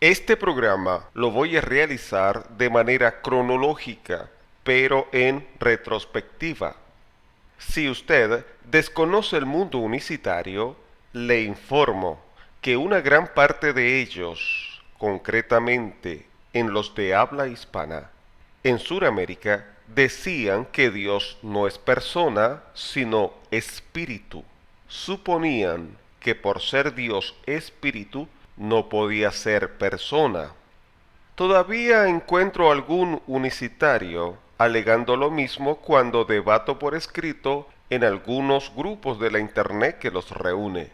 Este programa lo voy a realizar de manera cronológica, pero en retrospectiva. Si usted desconoce el mundo unicitario, le informo que una gran parte de ellos, concretamente en los de habla hispana, en Sudamérica, decían que Dios no es persona, sino espíritu. Suponían que por ser Dios espíritu, no podía ser persona. Todavía encuentro algún unicitario alegando lo mismo cuando debato por escrito en algunos grupos de la internet que los reúne.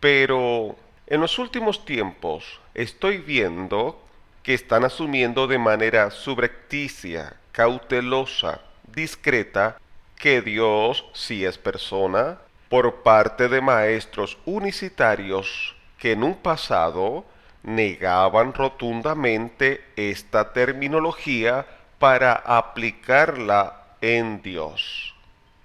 Pero en los últimos tiempos estoy viendo que están asumiendo de manera subrepticia, cautelosa, discreta, que Dios sí es persona por parte de maestros unicitarios que en un pasado negaban rotundamente esta terminología para aplicarla en Dios.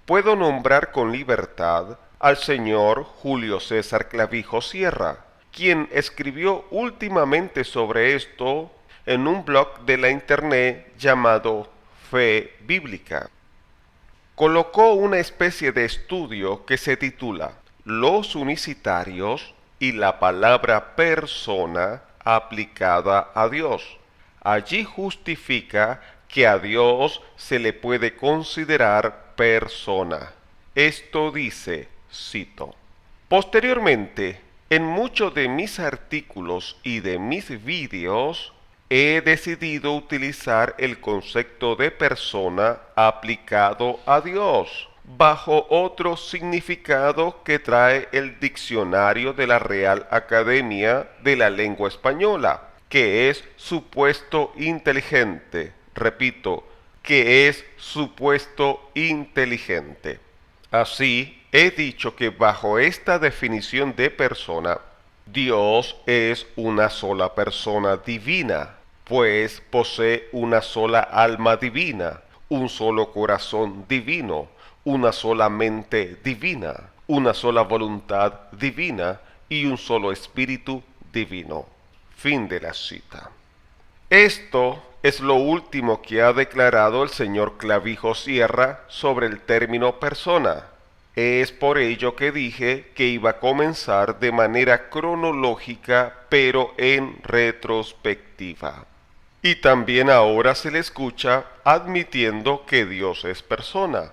Puedo nombrar con libertad al señor Julio César Clavijo Sierra, quien escribió últimamente sobre esto en un blog de la internet llamado Fe Bíblica. Colocó una especie de estudio que se titula Los unicitarios y la palabra persona aplicada a Dios. Allí justifica que a Dios se le puede considerar persona. Esto dice, cito: posteriormente, en muchos de mis artículos y de mis vídeos, he decidido utilizar el concepto de persona aplicado a Dios, bajo otro significado que trae el diccionario de la Real Academia de la Lengua Española, que es supuesto inteligente. Repito, que es supuesto inteligente. Así, he dicho que bajo esta definición de persona, Dios es una sola persona divina, pues posee una sola alma divina, un solo corazón divino, una sola mente divina, una sola voluntad divina y un solo espíritu divino. Fin de la cita. Esto es lo último que ha declarado el señor Clavijo Sierra sobre el término persona. Es por ello que dije que iba a comenzar de manera cronológica, pero en retrospectiva. Y también ahora se le escucha admitiendo que Dios es persona.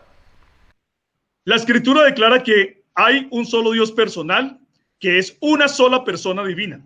La Escritura declara que hay un solo Dios personal, que es una sola persona divina.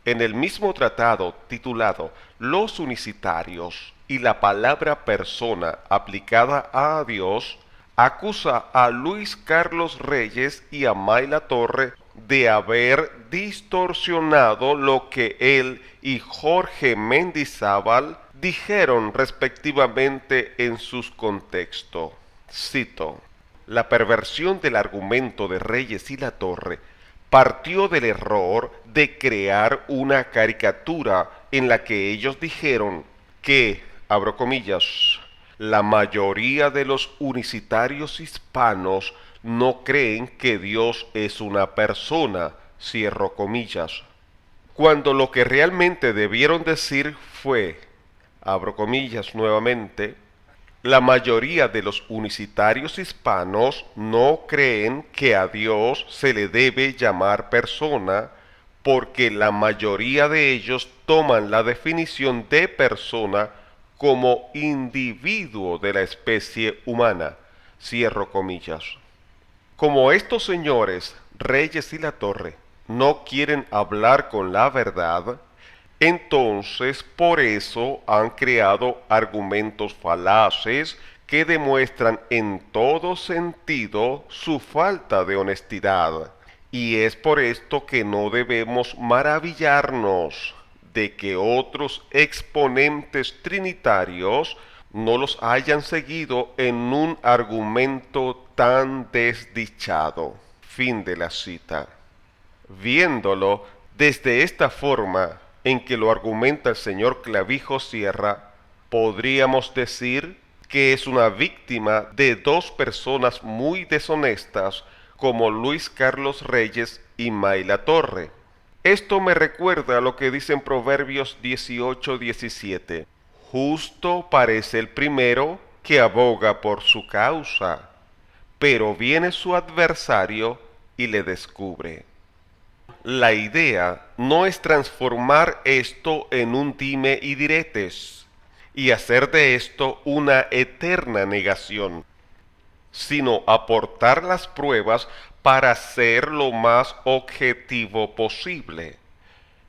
En el mismo tratado titulado Los unicitarios y la palabra persona aplicada a Dios, acusa a Luis Carlos Reyes y a Mayla Torre de haber distorsionado lo que él y Jorge Mendizábal dijeron respectivamente en sus contextos. Cito: la perversión del argumento de Reyes y La Torre partió del error de crear una caricatura en la que ellos dijeron que, abro comillas, la mayoría de los unicitarios hispanos no creen que Dios es una persona, cierro comillas, cuando lo que realmente debieron decir fue, abro comillas nuevamente, la mayoría de los unicitarios hispanos no creen que a Dios se le debe llamar persona, porque la mayoría de ellos toman la definición de persona como individuo de la especie humana. Cierro comillas. Como estos señores, Reyes y La Torre, no quieren hablar con la verdad, entonces por eso han creado argumentos falaces que demuestran en todo sentido su falta de honestidad. Y es por esto que no debemos maravillarnos de que otros exponentes trinitarios no los hayan seguido en un argumento tan desdichado. Fin de la cita. Viéndolo desde esta forma en que lo argumenta el señor Clavijo Sierra, Podríamos decir que es una víctima de dos personas muy deshonestas como Luis Carlos Reyes y Mayla Torre. Esto me recuerda a lo que dice en Proverbios 18:17. Justo parece el primero que aboga por su causa, pero viene su adversario y le descubre. La idea no es transformar esto en un dime y diretes y hacer de esto una eterna negación, sino aportar las pruebas para ser lo más objetivo posible.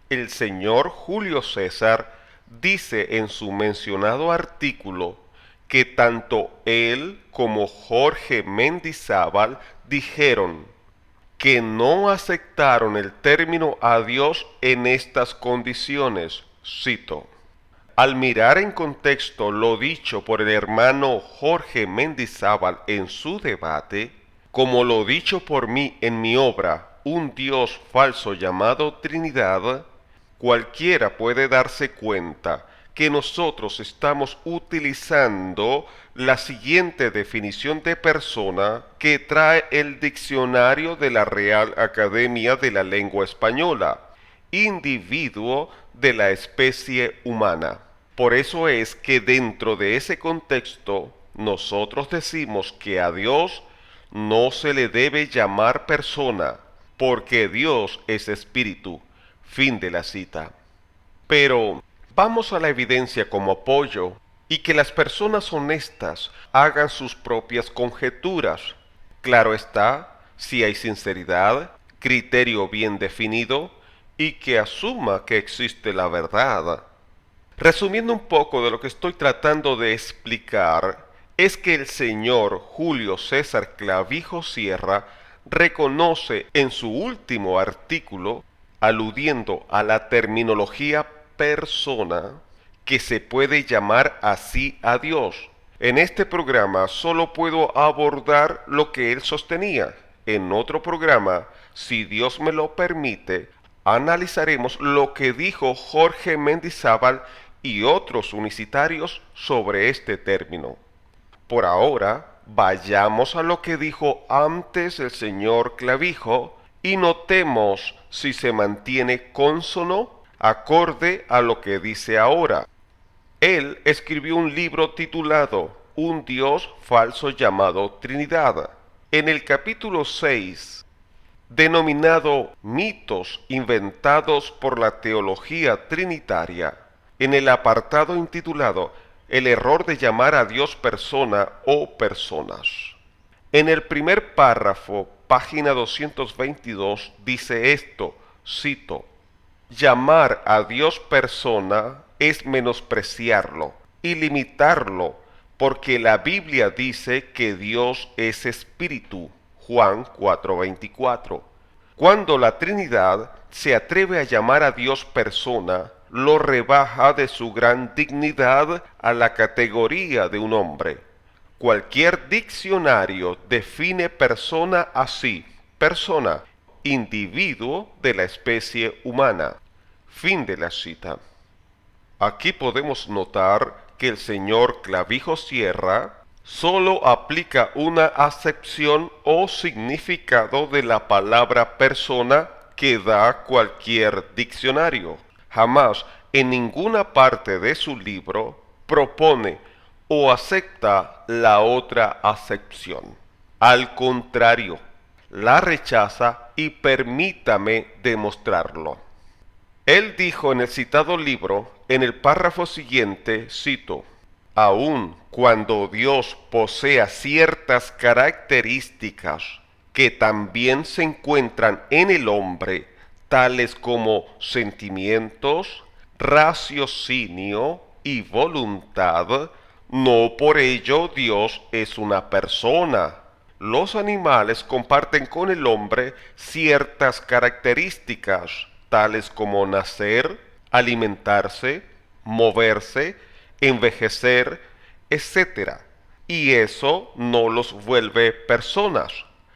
El señor Julio César dice en su mencionado artículo que tanto él como Jorge Mendizábal dijeron que no aceptaron el término a Dios en estas condiciones. Cito: al mirar en contexto lo dicho por el hermano Jorge Mendizábal en su debate, como lo dicho por mí en mi obra Un Dios falso llamado Trinidad, cualquiera puede darse cuenta que nosotros estamos utilizando la siguiente definición de persona que trae el diccionario de la Real Academia de la Lengua Española: individuo de la especie humana. Por eso es que dentro de ese contexto nosotros decimos que a Dios no se le debe llamar persona, porque Dios es espíritu. Fin de la cita. Pero vamos a la evidencia como apoyo y que las personas honestas hagan sus propias conjeturas. Claro está, si hay sinceridad, criterio bien definido y que asuma que existe la verdad. Resumiendo un poco de lo que estoy tratando de explicar, es que el señor Julio César Clavijo Sierra reconoce en su último artículo, aludiendo a la terminología persona, que se puede llamar así a Dios. En este programa solo puedo abordar lo que él sostenía. En otro programa, si Dios me lo permite, analizaremos lo que dijo Jorge Mendizábal y otros unicitarios sobre este término. Por ahora, vayamos a lo que dijo antes el señor Clavijo y notemos si se mantiene cónsono acorde a lo que dice ahora. Él escribió un libro titulado Un Dios falso llamado Trinidad. En el capítulo 6, denominado Mitos inventados por la teología trinitaria, en el apartado intitulado El error de llamar a Dios persona o personas. En el primer párrafo, página 222, dice esto, cito: llamar a Dios persona es menospreciarlo y limitarlo, porque la Biblia dice que Dios es espíritu. Juan 4:24. Cuando la Trinidad se atreve a llamar a Dios persona, lo rebaja de su gran dignidad a la categoría de un hombre. Cualquier diccionario define persona así: persona, individuo de la especie humana. Fin de la cita. Aquí podemos notar que el señor Clavijo Sierra solo aplica una acepción o significado de la palabra persona que da cualquier diccionario. Jamás en ninguna parte de su libro propone o acepta la otra acepción. Al contrario, la rechaza y permítame demostrarlo. Él dijo en el citado libro, en el párrafo siguiente, cito: aun cuando Dios posea ciertas características que también se encuentran en el hombre, tales como sentimientos, raciocinio y voluntad, no por ello Dios es una persona. Los animales comparten con el hombre ciertas características, tales como nacer, alimentarse, moverse, envejecer, etc. Y eso no los vuelve personas.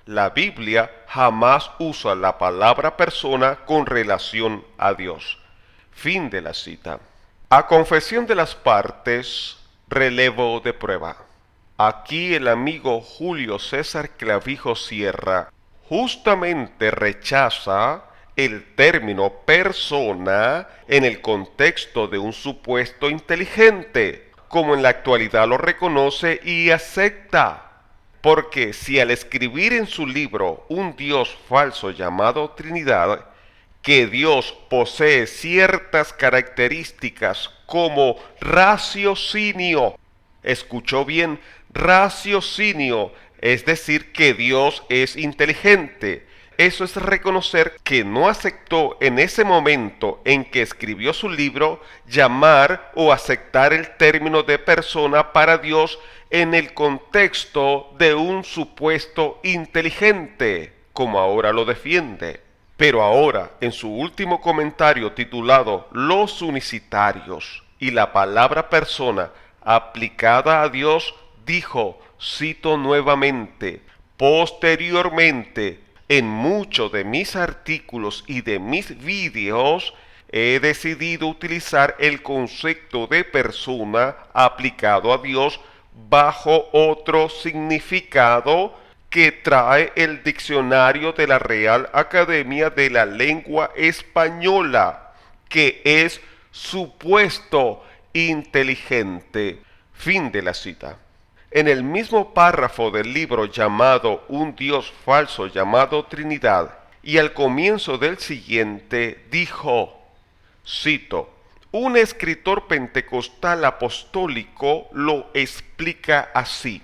La Biblia jamás usa la palabra persona con relación a Dios. Fin de la cita. A confesión de las partes, relevo de prueba. Aquí el amigo Julio César Clavijo Sierra justamente rechaza el término persona en el contexto de un supuesto inteligente, como en la actualidad lo reconoce y acepta. Porque si al escribir en su libro un Dios falso llamado Trinidad, que Dios posee ciertas características como raciocinio, escuchó bien, raciocinio, es decir, que Dios es inteligente. Eso es reconocer que no aceptó en ese momento en que escribió su libro llamar o aceptar el término de persona para Dios en el contexto de un supuesto inteligente, como ahora lo defiende. Pero ahora, en su último comentario titulado Los unicitarios y la palabra persona aplicada a Dios, dijo, cito nuevamente, posteriormente, en muchos de mis artículos y de mis vídeos, he decidido utilizar el concepto de persona aplicado a Dios bajo otro significado que trae el diccionario de la Real Academia de la Lengua Española, que es supuesto inteligente. Fin de la cita. En el mismo párrafo del libro llamado Un Dios falso llamado Trinidad, y al comienzo del siguiente, dijo, cito, un escritor pentecostal apostólico lo explica así.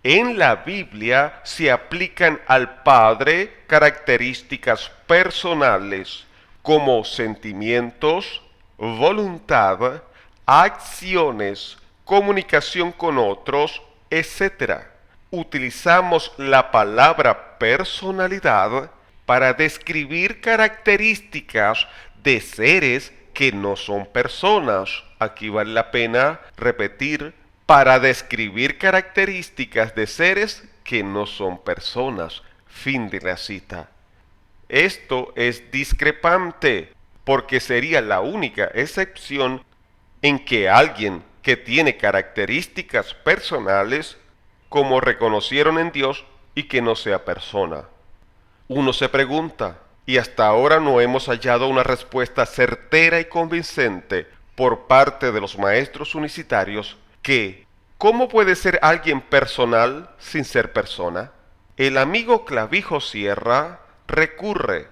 En la Biblia se aplican al Padre características personales como sentimientos, voluntad, acciones, comunicación con otros, etc. Utilizamos la palabra personalidad para describir características de seres que no son personas. Aquí vale la pena repetir, para describir características de seres que no son personas. Fin de la cita. Esto es discrepante, porque sería la única excepción en que alguien que tiene características personales, como reconocieron en Dios, y que no sea persona. Uno se pregunta, y hasta ahora no hemos hallado una respuesta certera y convincente por parte de los maestros unicitarios, que ¿cómo puede ser alguien personal sin ser persona? El amigo Clavijo Sierra recurre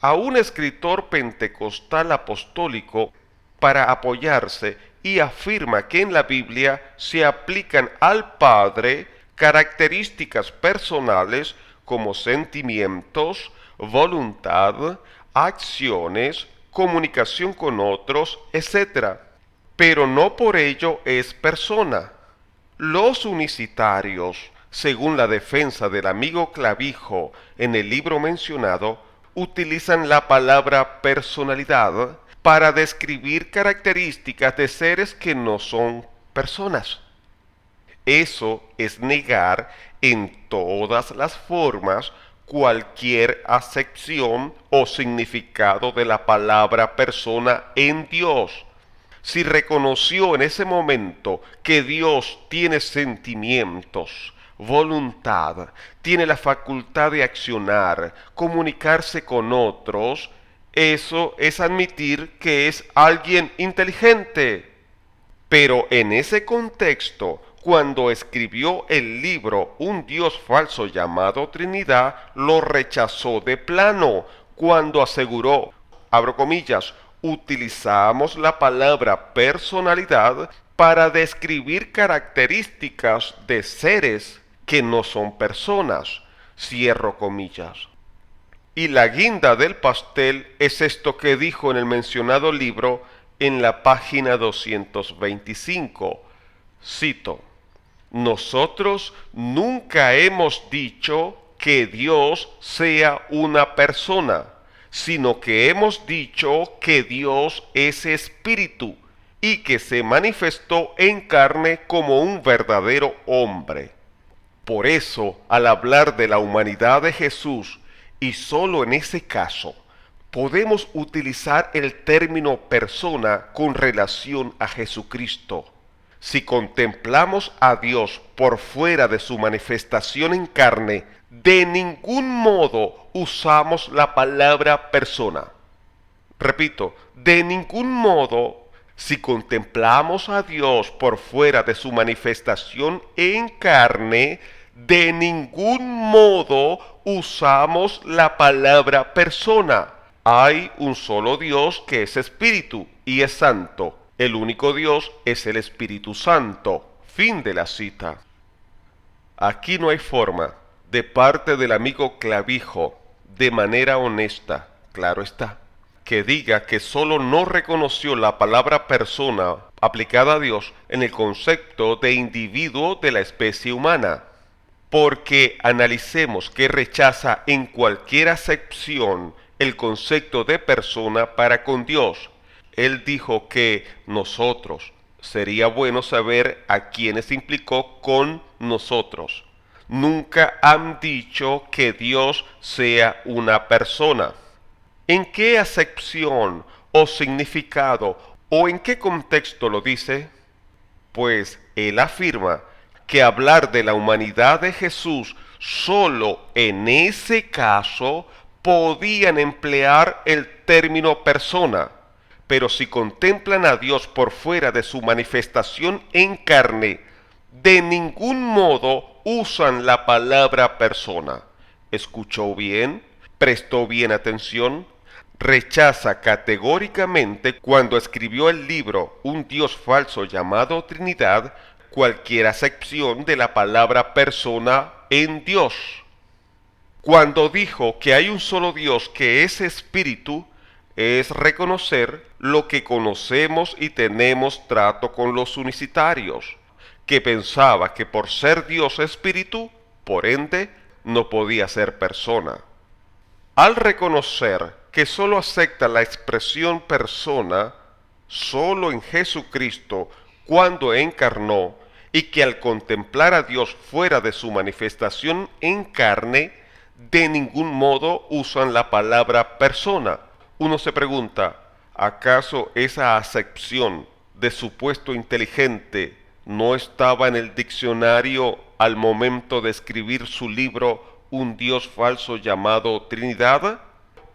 a un escritor pentecostal apostólico para apoyarse y afirma que en la Biblia se aplican al Padre características personales como sentimientos, voluntad, acciones, comunicación con otros, etc. Pero no por ello es persona. Los unicitarios, según la defensa del amigo Clavijo en el libro mencionado, utilizan la palabra personalidad para describir características de seres que no son personas. Eso es negar en todas las formas cualquier acepción o significado de la palabra persona en Dios. Si reconoció en ese momento que Dios tiene sentimientos, voluntad, tiene la facultad de accionar, comunicarse con otros, eso es admitir que es alguien inteligente. Pero en ese contexto, cuando escribió el libro Un Dios falso llamado Trinidad, lo rechazó de plano, cuando aseguró, abro comillas, utilizamos la palabra personalidad para describir características de seres que no son personas, cierro comillas. Y la guinda del pastel es esto que dijo en el mencionado libro en la página 225. Cito, nosotros nunca hemos dicho que Dios sea una persona, sino que hemos dicho que Dios es espíritu y que se manifestó en carne como un verdadero hombre. Por eso, al hablar de la humanidad de Jesús, y solo en ese caso, podemos utilizar el término persona con relación a Jesucristo. Si contemplamos a Dios por fuera de su manifestación en carne, de ningún modo usamos la palabra persona. Repito, de ningún modo, si contemplamos a Dios por fuera de su manifestación en carne, de ningún modo usamos la palabra persona. Hay un solo Dios que es espíritu y es santo. El único Dios es el Espíritu Santo. Fin de la cita. Aquí no hay forma, de parte del amigo Clavijo, de manera honesta, claro está, que diga que solo no reconoció la palabra persona aplicada a Dios en el concepto de individuo de la especie humana. Porque analicemos que rechaza en cualquier acepción el concepto de persona para con Dios. Él dijo que nosotros, sería bueno saber a quiénes implicó con nosotros. Nunca han dicho que Dios sea una persona. ¿En qué acepción o significado o en qué contexto lo dice? Pues él afirma que hablar de la humanidad de Jesús solo en ese caso podían emplear el término persona. Pero si contemplan a Dios por fuera de su manifestación en carne, de ningún modo usan la palabra persona. ¿Escuchó bien? ¿Prestó bien atención? Rechaza categóricamente cuando escribió el libro Un Dios falso llamado Trinidad cualquier acepción de la palabra persona en Dios. Cuando dijo que hay un solo Dios que es espíritu, es reconocer lo que conocemos y tenemos trato con los unicitarios, que pensaba que por ser Dios espíritu, por ende, no podía ser persona. Al reconocer que sólo acepta la expresión persona sólo en Jesucristo cuando encarnó, y que al contemplar a Dios fuera de su manifestación en carne, de ningún modo usan la palabra persona. Uno se pregunta, ¿acaso esa acepción de supuesto inteligente no estaba en el diccionario al momento de escribir su libro Un Dios falso llamado Trinidad?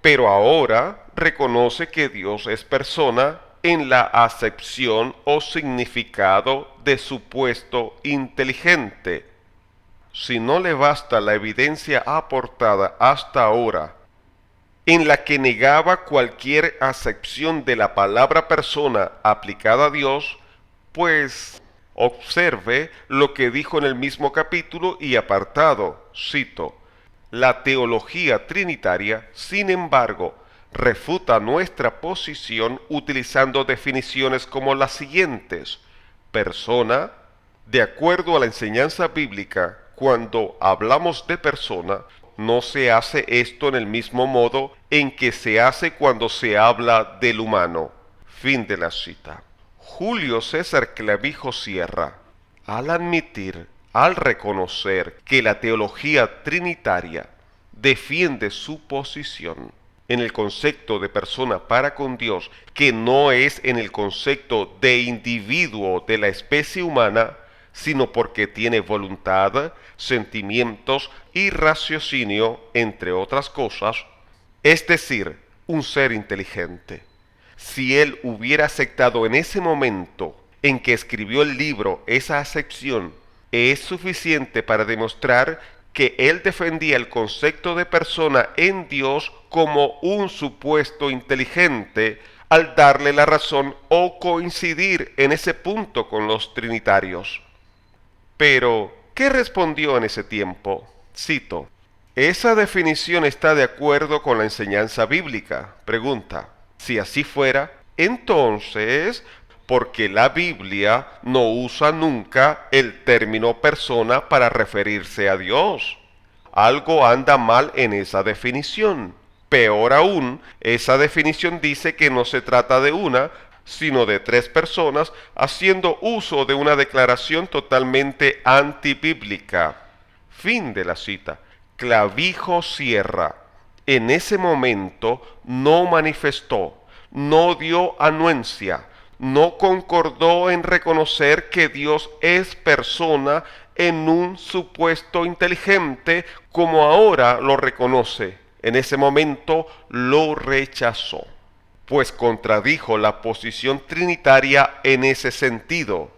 Pero ahora reconoce que Dios es persona en la acepción o significado de supuesto inteligente. Si no le basta la evidencia aportada hasta ahora, en la que negaba cualquier acepción de la palabra persona aplicada a Dios, pues observe lo que dijo en el mismo capítulo y apartado, cito, la teología trinitaria, sin embargo, refuta nuestra posición utilizando definiciones como las siguientes. Persona, de acuerdo a la enseñanza bíblica, cuando hablamos de persona, no se hace esto en el mismo modo en que se hace cuando se habla del humano. Fin de la cita. Julio César Clavijo Sierra, al admitir, al reconocer que la teología trinitaria defiende su posición en el concepto de persona para con Dios, que no es en el concepto de individuo de la especie humana, sino porque tiene voluntad, sentimientos y raciocinio, entre otras cosas, es decir, un ser inteligente. Si él hubiera aceptado en ese momento en que escribió el libro esa acepción, es suficiente para demostrar que él defendía el concepto de persona en Dios como un supuesto inteligente al darle la razón o coincidir en ese punto con los trinitarios. Pero, ¿qué respondió en ese tiempo? Cito, ¿esa definición está de acuerdo con la enseñanza bíblica? Pregunta. Si así fuera, entonces, ¿por qué la Biblia no usa nunca el término persona para referirse a Dios? Algo anda mal en esa definición. Peor aún, esa definición dice que no se trata de una, sino de tres personas, haciendo uso de una declaración totalmente antibíblica. Fin de la cita. Clavijo Sierra, En ese momento no manifestó, no dio anuencia, no concordó en reconocer que Dios es persona en un supuesto inteligente como ahora lo reconoce. En ese momento lo rechazó, pues contradijo la posición trinitaria en ese sentido.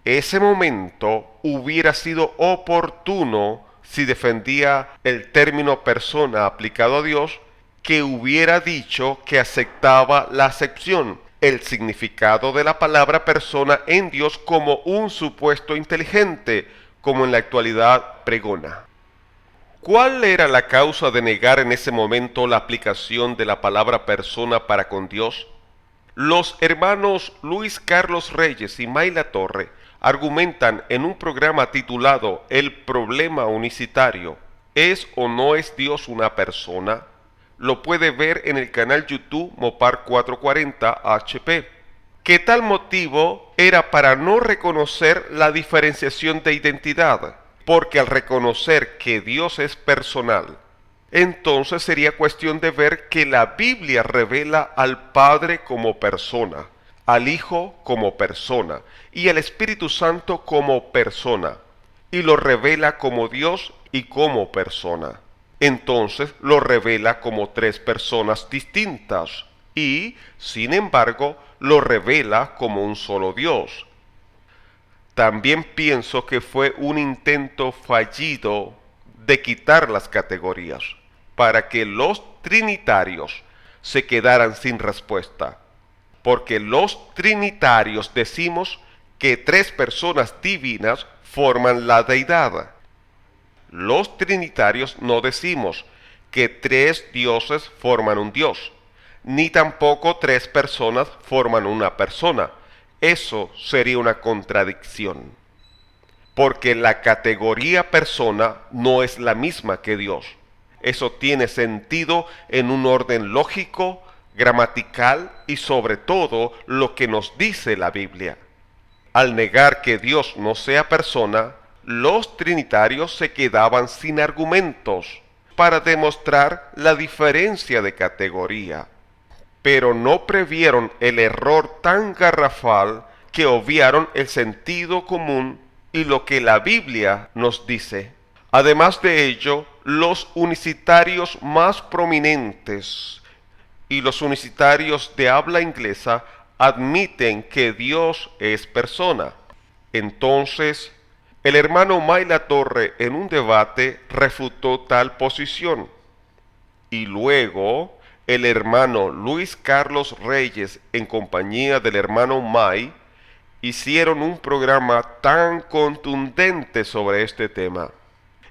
Ese momento hubiera sido oportuno si defendía el término persona aplicado a Dios, que hubiera dicho que aceptaba la acepción, el significado de la palabra persona en Dios como un supuesto inteligente, como en la actualidad pregona. ¿Cuál era la causa de negar en ese momento la aplicación de la palabra persona para con Dios? Los hermanos Luis Carlos Reyes y Mayla Torre argumentan en un programa titulado El problema unicitario, ¿es o no es Dios una persona? Lo puede ver en el canal YouTube Mopar 440 HP. Que tal motivo era para no reconocer la diferenciación de identidad, porque al reconocer que Dios es personal, entonces sería cuestión de ver que la Biblia revela al Padre como persona, al Hijo como persona y al Espíritu Santo como persona, y lo revela como Dios y como persona. Entonces lo revela como tres personas distintas y, sin embargo, lo revela como un solo Dios. También pienso que fue un intento fallido de quitar las categorías para que los trinitarios se quedaran sin respuesta, porque los trinitarios decimos que tres personas divinas forman la deidad. Los trinitarios no decimos que tres dioses forman un dios, ni tampoco tres personas forman una persona. Eso sería una contradicción, porque la categoría persona no es la misma que Dios. Eso tiene sentido en un orden lógico, gramatical y sobre todo lo que nos dice la Biblia. Al negar que Dios no sea persona, los trinitarios se quedaban sin argumentos para demostrar la diferencia de categoría, pero no previeron el error tan garrafal que obviaron el sentido común y lo que la Biblia nos dice. Además de ello, los unicitarios más prominentes y los unicitarios de habla inglesa admiten que Dios es persona. Entonces, el hermano Mayla Torre en un debate refutó tal posición. Y luego, el hermano Luis Carlos Reyes en compañía del hermano May hicieron un programa tan contundente sobre este tema.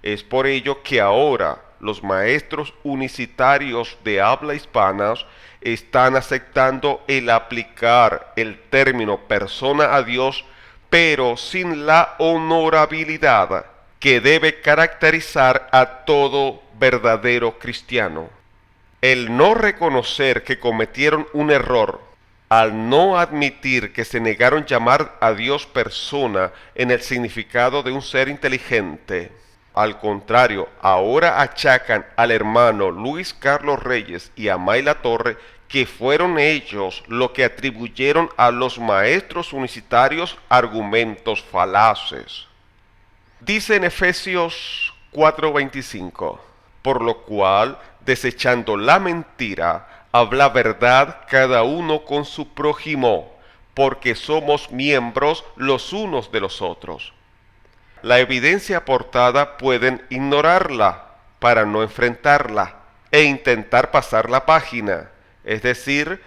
Es por ello que ahora los maestros unicitarios de habla hispana están aceptando el aplicar el término persona a Dios, pero sin la honorabilidad que debe caracterizar a todo verdadero cristiano. El no reconocer que cometieron un error al no admitir que se negaron llamar a Dios persona en el significado de un ser inteligente. Al contrario, ahora achacan al hermano Luis Carlos Reyes y a Mayla Torre que fueron ellos los que atribuyeron a los maestros unicitarios argumentos falaces. Dice en Efesios 4:25, por lo cual, desechando la mentira, habla verdad cada uno con su prójimo, porque somos miembros los unos de los otros. La evidencia aportada pueden ignorarla para no enfrentarla e intentar pasar la página, es decir,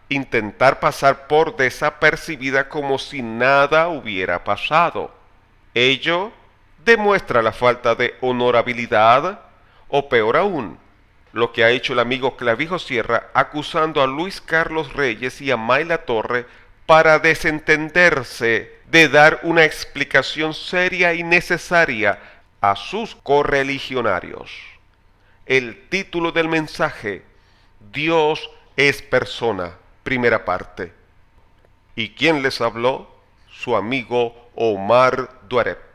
intentar pasar por desapercibida como si nada hubiera pasado. Ello demuestra la falta de honorabilidad o peor aún, lo que ha hecho el amigo Clavijo Sierra acusando a Luis Carlos Reyes y a Mayla Torre para desentenderse de dar una explicación seria y necesaria a sus correligionarios. El título del mensaje: Dios es persona, primera parte. ¿Y quién les habló? Su amigo Omar Duarep.